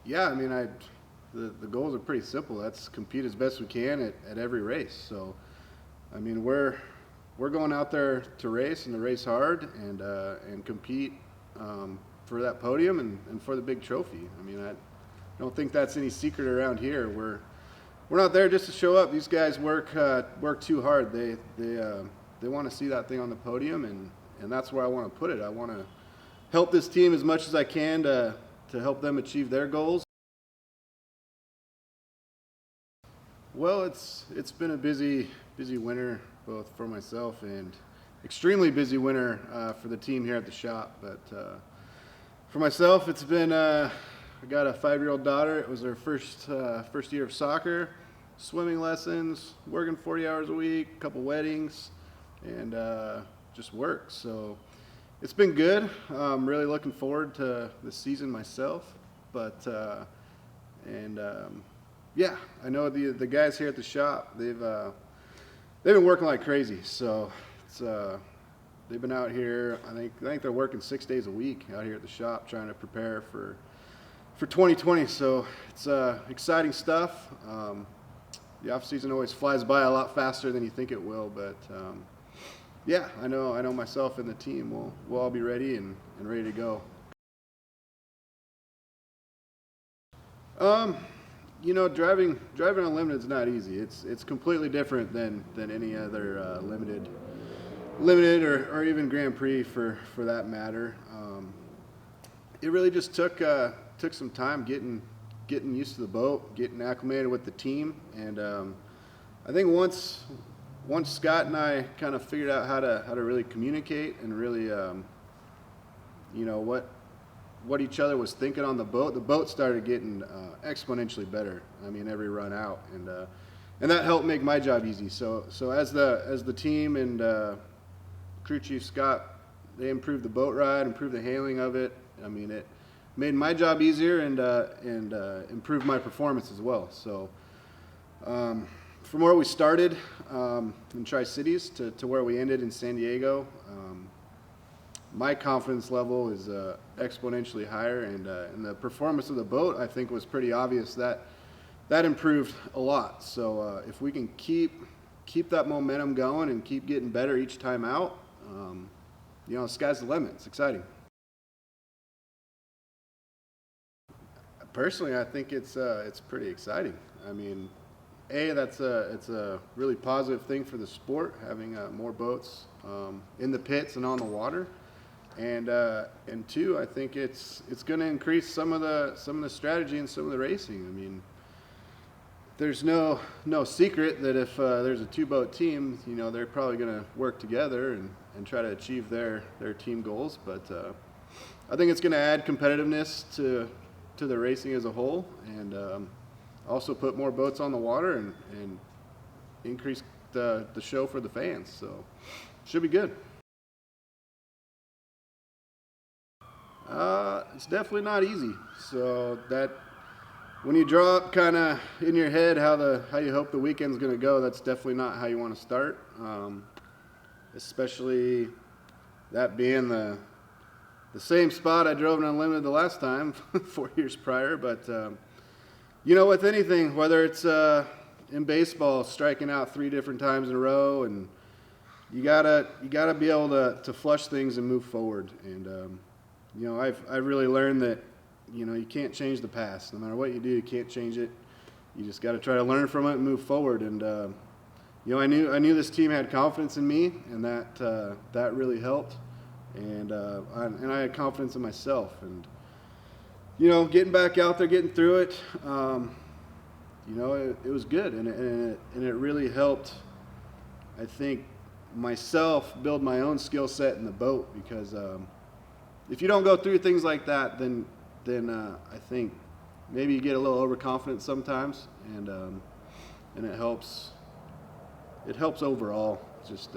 Yeah, I mean, the goals are pretty simple. That's compete as best we can at every race. So, I mean, we're going out there to race and to race hard and compete for that podium and for the big trophy. I mean, I don't think that's any secret around here. We're not there just to show up. These guys work too hard. They want to see that thing on the podium, and that's where I want to put it. I want to help this team as much as I can to help them achieve their goals. Well, it's been a busy winter, both for myself and extremely busy winter for the team here at the shop. But for myself, it's been I got a 5-year-old daughter. It was her first year of soccer, swimming lessons, working 40 hours a week, a couple weddings, and just work. So it's been good. I'm really looking forward to the season myself. But yeah, I know the guys here at the shop. They've been working like crazy. So it's they've been out here. I think they're working 6 days a week out here at the shop trying to prepare for 2020. So it's exciting stuff. The off season always flies by a lot faster than you think it will, but yeah, I know myself and the team will all be ready and ready to go. You know, driving unlimited is not easy. It's completely different than any other limited or even Grand Prix for that matter. It really just took some time getting used to the boat, getting acclimated with the team, and I think once Scott and I kind of figured out how to really communicate and really you know what each other was thinking on the boat started getting exponentially better. I mean, every run out, and that helped make my job easy. So as the team and crew chief Scott, they improved the boat ride, improved the handling of it. I mean, it made my job easier and improved my performance as well. So from where we started in Tri-Cities to where we ended in San Diego, my confidence level is exponentially higher, and the performance of the boat, I think, was pretty obvious that improved a lot. So if we can keep that momentum going and keep getting better each time out, you know, the sky's the limit. It's exciting. Personally, I think it's pretty exciting. I mean, it's a really positive thing for the sport, having more boats in the pits and on the water, and two, I think it's going to increase some of the strategy and some of the racing. I mean, there's no secret that if there's a 2-boat team, you know, they're probably going to work together and try to achieve their team goals. But I think it's going to add competitiveness to the racing as a whole, and also put more boats on the water and increase the show for the fans. So should be good. It's definitely not easy. So that when you draw up kind of in your head how you hope the weekend's going to go, that's definitely not how you want to start. Especially that being the same spot I drove in Unlimited the last time, 4 years prior. But you know, with anything, whether it's in baseball, striking out 3 different times in a row, and you gotta be able to flush things and move forward. And you know, I've really learned that, you know, you can't change the past. No matter what you do, you can't change it. You just got to try to learn from it and move forward. And you know, I knew this team had confidence in me, and that really helped. And I had confidence in myself. And you know, getting back out there, getting through it, you know, it was good, and it really helped, I think, myself build my own skill set in the boat, because if you don't go through things like that, then I think maybe you get a little overconfident sometimes, and it helps overall just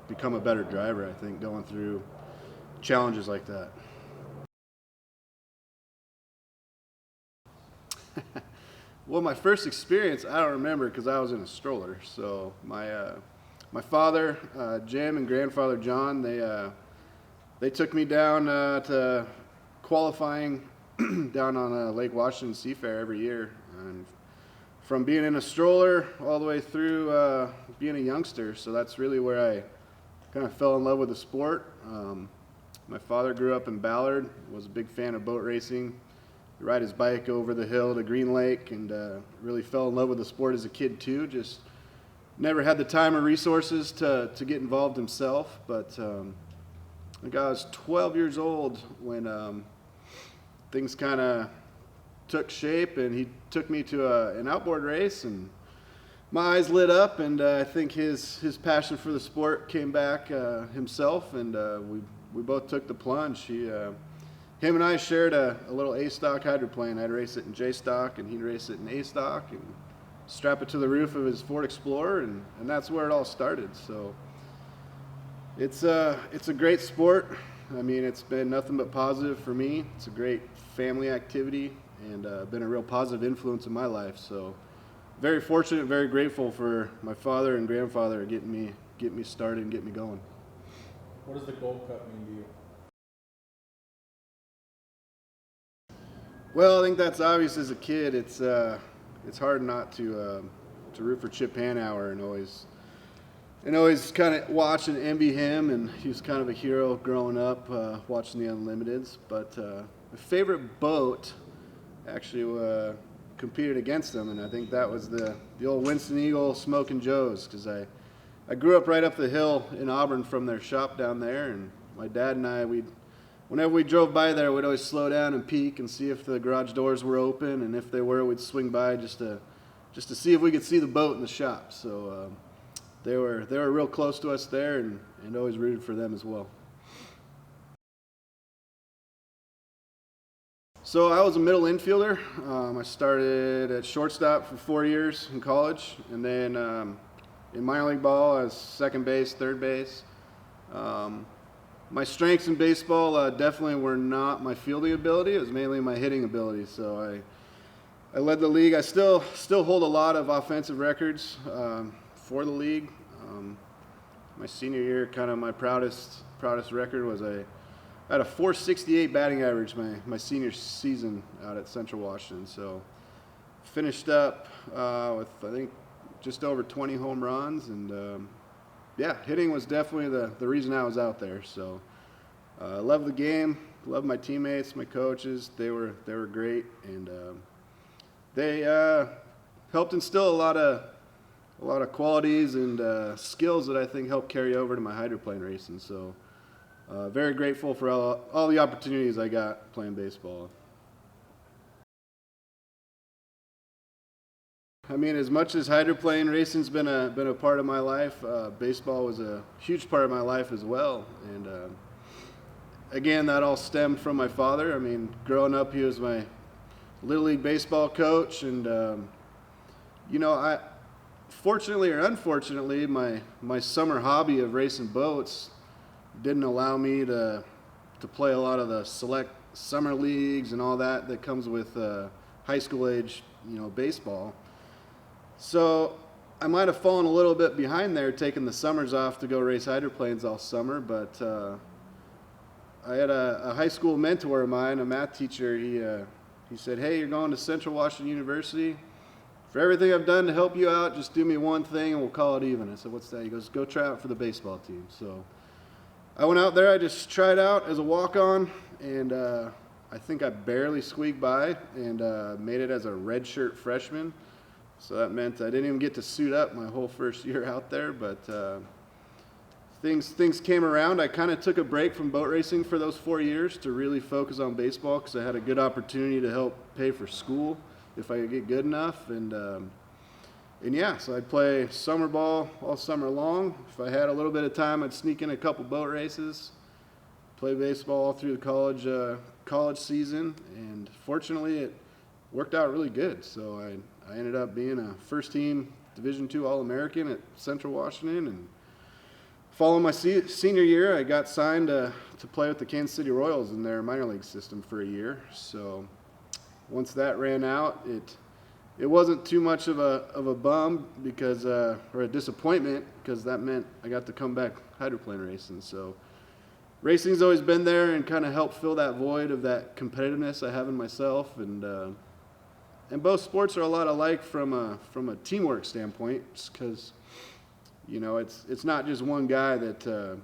become a better driver, I think, going through challenges like that. Well, my first experience, I don't remember because I was in a stroller. So my father, Jim, and grandfather John, they took me down to qualifying down on Lake Washington Seafair every year. And from being in a stroller all the way through being a youngster. So that's really where I kind of fell in love with the sport. My father grew up in Ballard, was a big fan of boat racing. He'd ride his bike over the hill to Green Lake, and really fell in love with the sport as a kid too. Just never had the time or resources to get involved himself. But I think I was 12 years old when things kind of took shape, and he took me to an outboard race, and my eyes lit up, and I think his passion for the sport came back himself, and we both took the plunge. Him and I shared a little A-stock hydroplane. I'd race it in J-stock, and he'd race it in A-stock, and strap it to the roof of his Ford Explorer, and that's where it all started. So it's a great sport. I mean, it's been nothing but positive for me. It's a great family activity, and been a real positive influence in my life. So very fortunate, very grateful for my father and grandfather getting me started and getting me going. What does the Gold Cup mean to you? Well, I think that's obvious as a kid. It's hard not to root for Chip Hanauer and always kind of watch and envy him. And he was kind of a hero growing up watching the Unlimiteds. But my favorite boat actually competed against him, and I think that was the old Winston Eagle Smokin' Joe's, because I grew up right up the hill in Auburn from their shop down there, and my dad and I, whenever we drove by there, we'd always slow down and peek and see if the garage doors were open, and if they were, we'd swing by just to see if we could see the boat in the shop. So they were real close to us there, and always rooted for them as well. So I was a middle infielder. I started at shortstop for 4 years in college, and then in minor league ball I was second base, third base. My strengths in baseball definitely were not my fielding ability. It was mainly my hitting ability. So I led the league. I still hold a lot of offensive records for the league. My senior year, kind of my proudest record was I had a .468 batting average my senior season out at Central Washington. So finished up with, I think, just over 20 home runs, and yeah, hitting was definitely the reason I was out there. So I love the game, love my teammates, my coaches. They were great, and they helped instill a lot of qualities and skills that I think helped carry over to my hydroplane racing. So very grateful for all the opportunities I got playing baseball. I mean, as much as hydroplane racing's been a part of my life, baseball was a huge part of my life as well. And again, that all stemmed from my father. I mean, growing up, he was my Little League baseball coach, and I, fortunately or unfortunately, my summer hobby of racing boats didn't allow me to play a lot of the select summer leagues and all that comes with high school age, baseball. So I might have fallen a little bit behind there, taking the summers off to go race hydroplanes all summer. But I had a high school mentor of mine, a math teacher. He said, "Hey, you're going to Central Washington University. For everything I've done to help you out, just do me one thing and we'll call it even." I said, "What's that?" He goes, "Go try out for the baseball team." So I went out there. I just tried out as a walk-on, and I think I barely squeaked by, and made it as a redshirt freshman. So that meant I didn't even get to suit up my whole first year out there, but things came around. I kind of took a break from boat racing for those 4 years to really focus on baseball, because I had a good opportunity to help pay for school if I could get good enough. And yeah, so I'd play summer ball all summer long. If I had a little bit of time, I'd sneak in a couple boat races, play baseball all through the college season, and fortunately it worked out really good. So I ended up being a first-team Division II All-American at Central Washington, and following my senior year, I got signed to play with the Kansas City Royals in their minor league system for a year. So once that ran out, it wasn't too much of a bum or a disappointment, because that meant I got to come back hydroplane racing. So racing's always been there and kind of helped fill that void of that competitiveness I have in myself. And both sports are a lot alike from a teamwork standpoint, because it's not just one guy that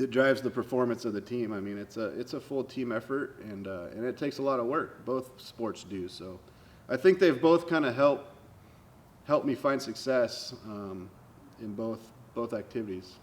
drives the performance of the team. I mean, it's a full team effort, and it takes a lot of work. Both sports do. So I think they've both kind of helped me find success in both activities.